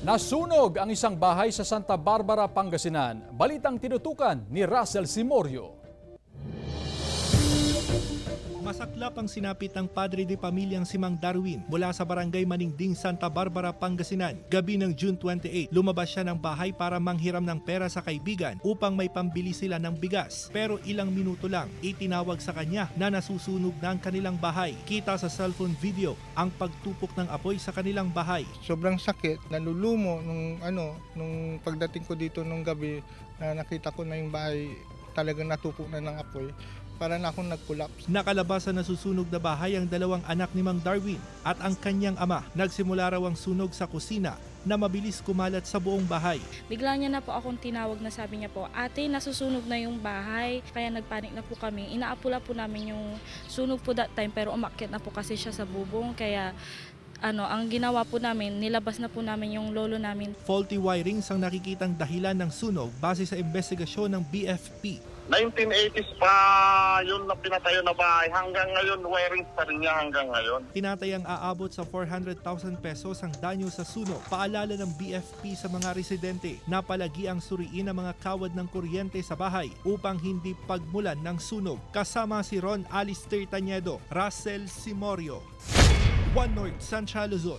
Nasunog ang isang bahay sa Santa Barbara, Pangasinan. Balitang tinutukan ni Russell Simorio. Masaklap ang sinapit ng padre de pamilyang si Mang Darwin mula sa barangay Maningding, Santa Barbara, Pangasinan. Gabi ng June 28, lumabas siya ng bahay para manghiram ng pera sa kaibigan upang may pambili sila ng bigas. Pero ilang minuto lang, itinawag sa kanya na nasusunog na ang kanilang bahay. Kita sa cellphone video ang pagtupok ng apoy sa kanilang bahay. Sobrang sakit, nalulumo nung pagdating ko dito nung gabi na nakita ko na yung bahay talagang natupok na ng apoy. Para na akong nag-collapse. Nakalabas sa nasusunog na bahay ang dalawang anak ni Mang Darwin at ang kanyang ama. Nagsimula raw ang sunog sa kusina na mabilis kumalat sa buong bahay. Bigla niya na po akong tinawag na sabi niya po, "Ate, nasusunog na yung bahay." Kaya nagpanik na po kami. Inaapula po namin yung sunog po that time pero umakyat na po kasi siya sa bubong. Kaya ang ginawa po namin, nilabas na po namin yung lolo namin. Faulty wirings ang nakikitang dahilan ng sunog base sa investigasyon ng BFP. 1980s pa yun na pinatayo na bahay. Hanggang ngayon, wirings pa rin niya hanggang ngayon. Tinatayang aabot sa 400,000 pesos ang danyo sa sunog. Paalala ng BFP sa mga residente na palagi ang suriin ang mga kawad ng kuryente sa bahay upang hindi pagmulan ng sunog. Kasama si Ron Alistair Tañedo, Russell Simorio, One North, Central Luzon.